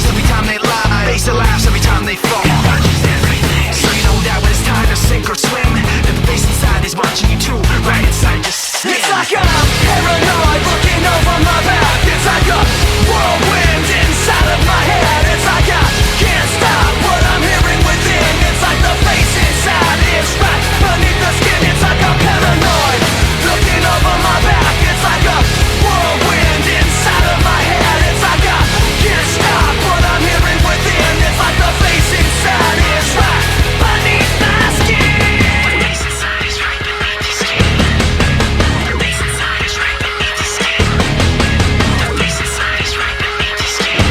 every time they lie, face their laughs every time they fall. So you know that when it's time to sink or swim, that the face inside is watching you too, right inside your skin. It's like I'm paranoid looking over my back. It's like a whirlwind inside of my head. It's like I can't stop what I'm hearing within. It's like the face inside is right beneath the skin. It's like I'm paranoid looking over my back. It's like a whirlwind inside of my head. It's like I can't stop what I'm hearing within. It's like the face inside is right beneath my skin. The face inside is right beneath the skin. The face inside is right beneath the skin. The face inside is right beneath the skin.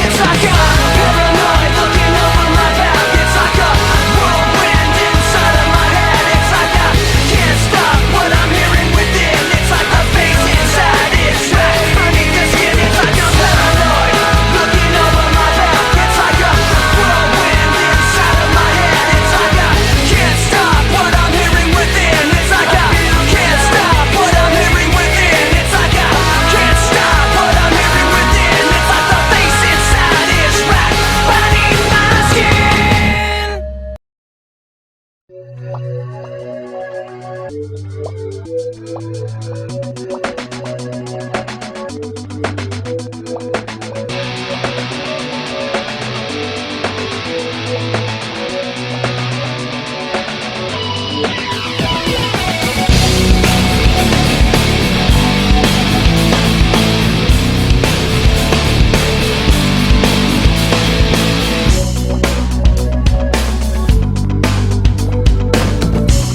It's like I'm paranoid looking over my back. It's like a whirlwind inside of my head. It's like I can't stop what I'm hearing within. It's like the face inside is right beneath the skin. It's like I'm paranoid looking over my back. It's like a whirlwind inside of my head. It's like I can't stop what I'm hearing within. It's like I can't stop what I'm hearing within. It's like I can't stop what I'm hearing within. It's like the face inside is right beneath my skin.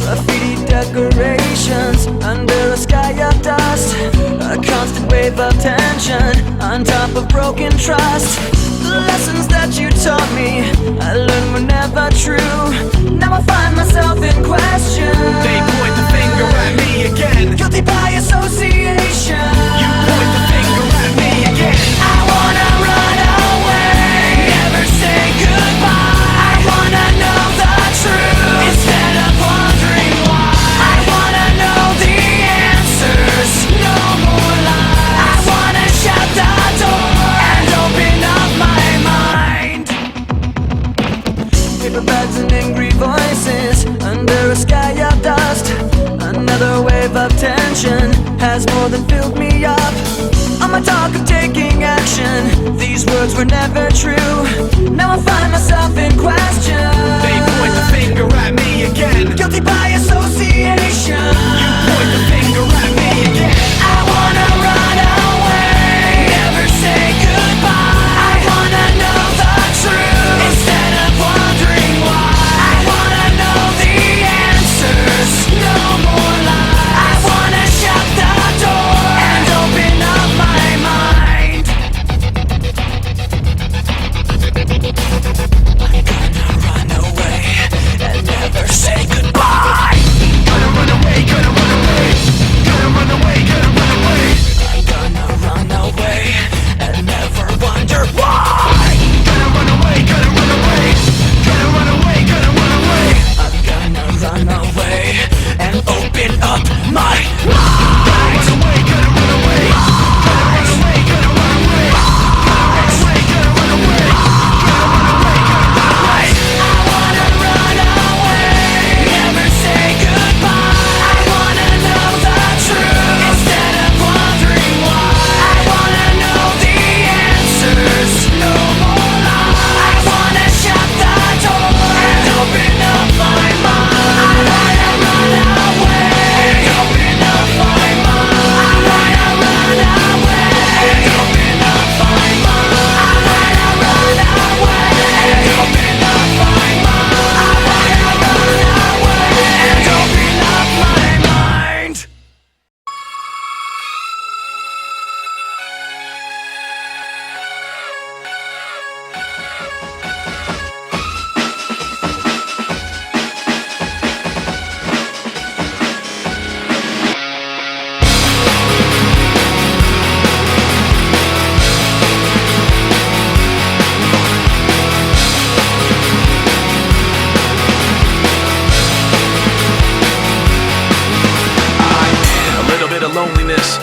Graffiti decorations under a sky of dust. A constant wave of tension on top of broken trust. The lessons that you taught me, I learned were never true. Now I find myself in question. They point the finger at me again. Guilty by association. You point the finger at me again. I wanna run away, never say goodbye. I wanna know the truth instead of wondering why. I wanna know the answers, no more lies. I wanna shut the door and open up my mind. Paper bags and angry voices under a sky of dust. Another wave of tension has more than filled me up. On my talk of taking action, these words were never true. Now I find myself in question. They point the finger at me again. Guilty by association. You point the finger at me again. I wanna run away, never say goodbye. I wanna know the truth instead of wondering why. I wanna know the answers, no more lies. I wanna shut the door and open up my mind. I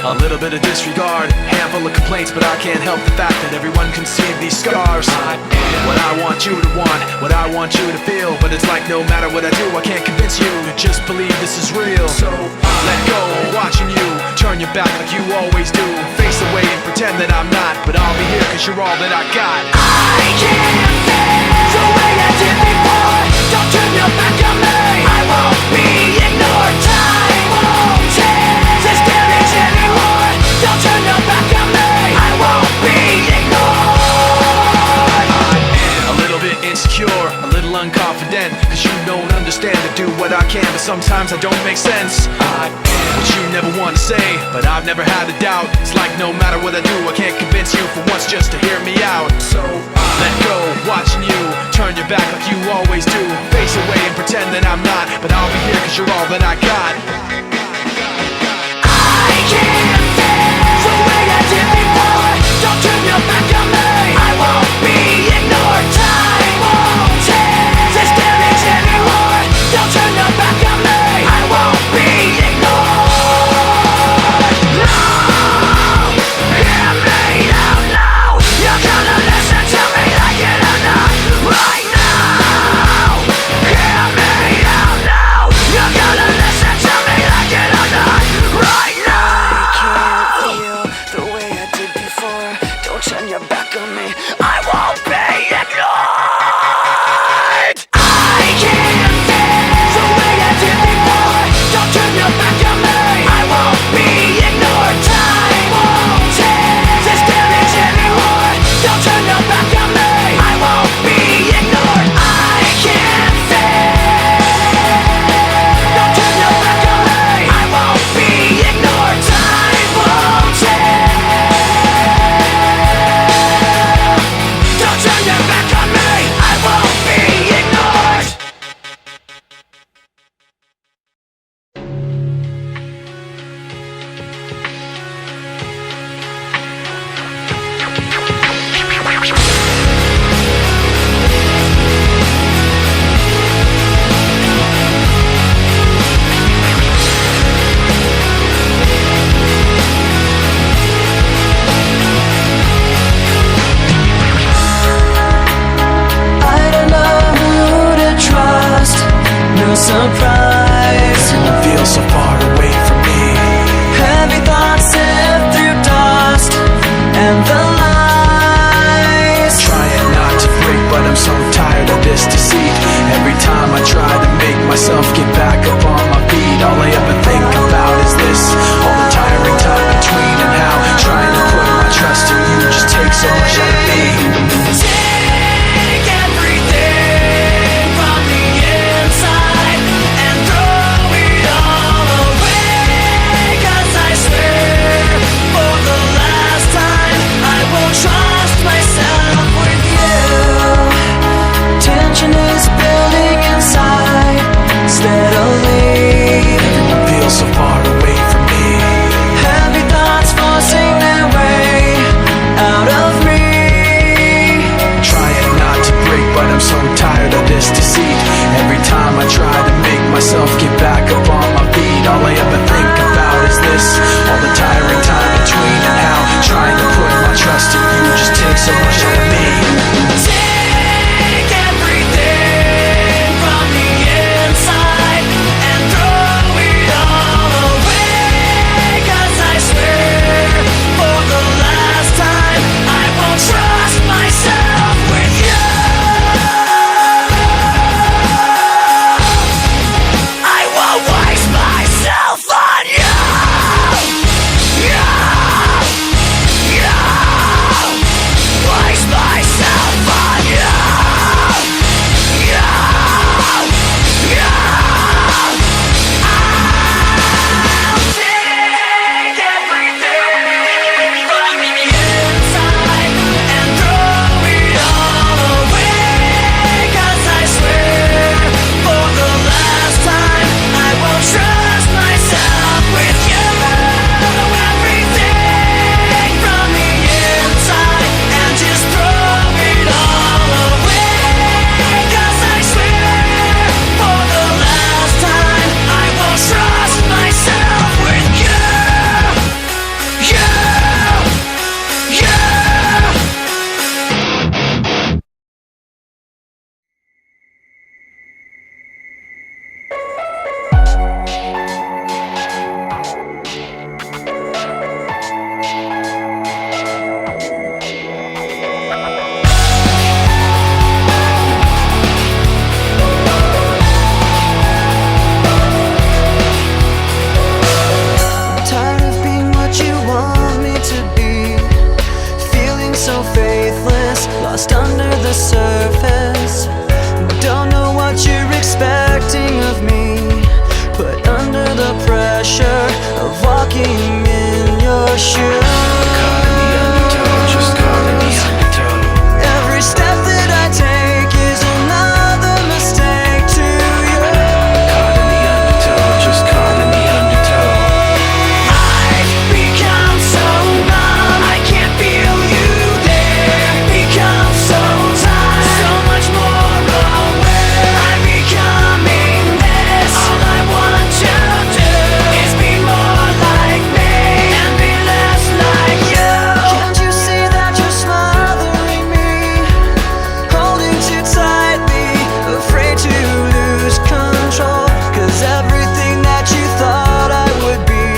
A little bit of disregard, handful of complaints, but I can't help the fact that everyone can see these scars. I am what I want you to want, what I want you to feel. But it's like no matter what I do, I can't convince you to just believe this is real. So let go, watching you turn your back like you always do. Face away and pretend that I'm not, but I'll be here cause you're all that I got. I can't feel the way I did before. Don't turn your back on me, I won't be ignored. Time won't change this damage anymore. Don't turn your back on me, I won't be ignored. A little bit insecure, a little unconfident, cause you don't understand to do what I can, but sometimes I don't make sense. I am what you never want to say, but I've never had a doubt. It's like no matter what I do, I can't convince you for once just to hear me out. So let go, watching you turn your back like you always do. Face away and pretend that I'm not, but I'll be here cause you're all that I got. I can't feel the way I did before. Don't turn your back on me, I won't be ignored. Time won't change this damage anymore. Don't turn your back on me, I won't be ignored. No, hear me out now. You're gonna listen to me like it or not. Right now, hear me out now. You're gonna listen to me like it or not. Right now. I can't feel the way I did before. Don't turn your back on me, I won't be ignored. I can't feel the way I did before. Don't turn your back on me, I won't be ignored. Time won't change this damage anymore. Don't turn your back on me, I won't be ignored. I can't feel. Don't turn your back on me, I won't be ignored. Time won't change. Don't turn your back on me, I won't be ignored. I don't know who to trust. No surprise. Feel so far away from me. Heavy thoughts sift through dust and the lies. Trying not to break, but I'm so tired of this deceit. Every time I try to make myself get back up on my feet, all I ever think about is this. All the tiring time between and how trying to put my trust in you just takes so much out of me. Take everything from the inside and throw it all away. 'Cause I swear, for the last time, I will trust myself with you. Tension is building inside. Instead shoes. Caught in the undertow, just caught in the undertow. Every step that I take is another mistake to you. Caught in the undertow, just caught in the undertow. I've become so numb, I can't feel you there. Become so tired, so much more aware. I'm becoming this. All I want you to do is be more like me and be less like you. Can't you see that you're smothering me, holding too tightly, afraid to lose control? 'Cause everything that you thought I would be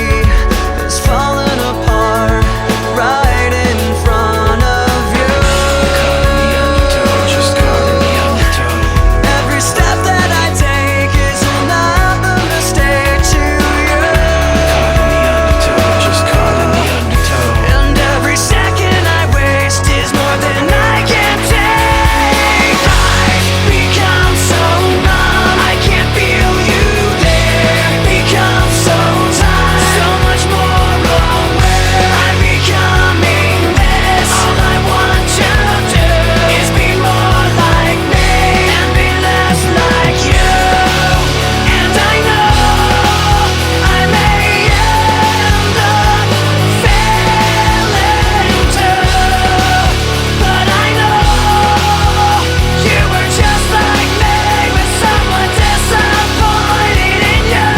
is falling apart right in front of you. Caught in the undertow, just caught in the undertow. Every step that I take is another mistake to you. Caught in the undertow, just caught in the undertow. And every second I waste is more than I can take. I've become so numb, I can't feel you there. Become so tired, so much more aware. I'm becoming this. All I want you to do is be more like me and be less like you. And I know I may end up failing too, but I know you were just like me, with someone disappointed in you.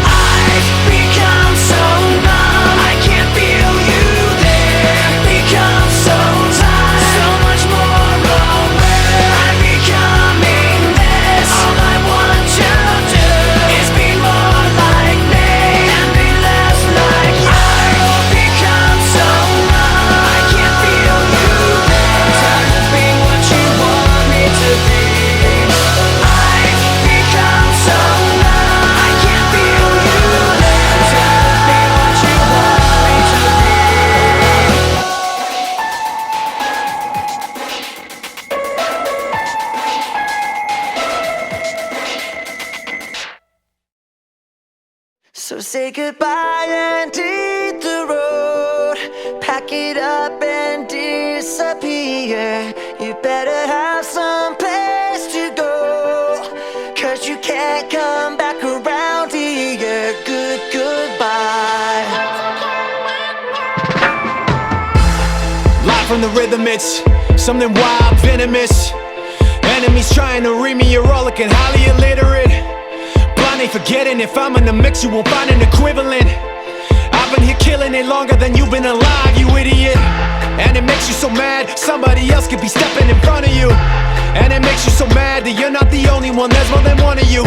I've become so numb, I can't feel you there. Become so tired, so much more aware. I'm becoming this. All I want you to do is be more like me and be less like you. I've become so numb, I can't feel you there. Tired of being what you want me to be. I've become so numb, I can't feel you there. Tired of being what you want me to be. So say goodbye and hit the road. Pack it up and disappear. You better have some place to go, 'cause you can't come back around here. Goodbye. Live from the rhythm, it's something wild, venomous. Enemies trying to read me, you're all looking highly illiterate. Blind ain't forgetting, if I'm in the mix, you won't find an equivalent. I've been here killing it longer than you've been alive, you idiot. And it makes you so mad, somebody else could be stepping in front of you. And it makes you so mad that you're not the only one, there's more than one of you.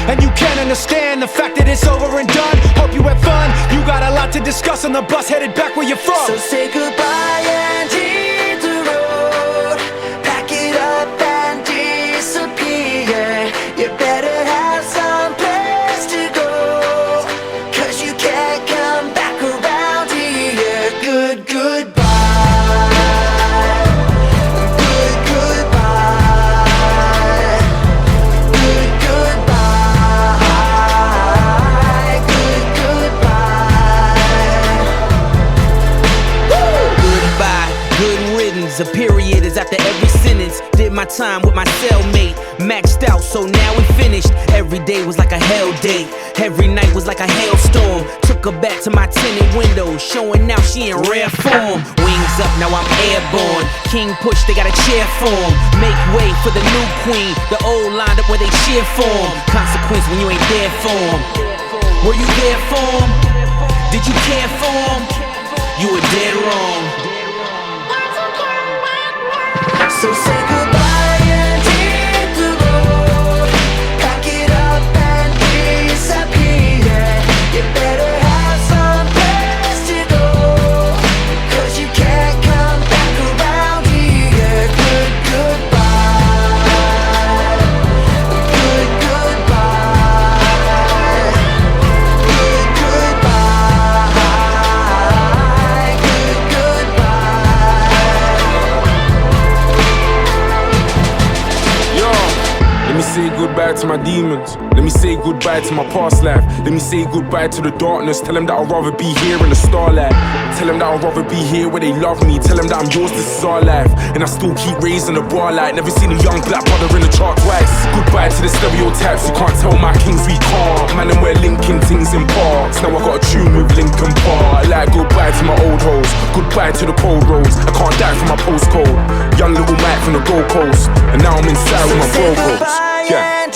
And you can't understand the fact that it's over and done. Hope you had fun, you got a lot to discuss on the bus headed back where you're from. So say goodbye and hit the road. Pack it up and disappear. You better have some place to go, 'cause you can't come back around here. Goodbye. Goodbye. Goodbye, good riddance. A period is after every sentence. Did my time with my cellmate, maxed out, so now we finished. Every day was like a hell day. Every night was like a hailstorm. Took her back to my tinted window, showing now she in rare form. Wings up, now I'm airborne. King push, they got a chair form. Make way for the new queen. The old lined up where they cheer form. Consequence when you ain't there for 'em. Were you there for 'em? Did you care for 'em? You were dead wrong. So say goodbye and hit the road. Pack it up and disappear. You better have some place to go, 'cause you can't come back around here. Goodbye. Goodbye. say goodbye to my demons. Let me say goodbye to my past life. Let me say goodbye to the darkness. Tell them that I'd rather be here in the starlight. Tell them that I'd rather be here where they love me. Tell them that I'm yours, this is our life. And I still keep raising the bar like never seen a young black brother in the chart twice. Goodbye to the stereotypes, you can't tell my kings we can't. Man, and we're linking things in parts. Now I got a tune with Linkin Park. Like goodbye to my old hoes, goodbye to the cold roads. I can't die from my postcode. Young little Mike from the Gold Coast, and now I'm inside with my bro-bros. Goodbye and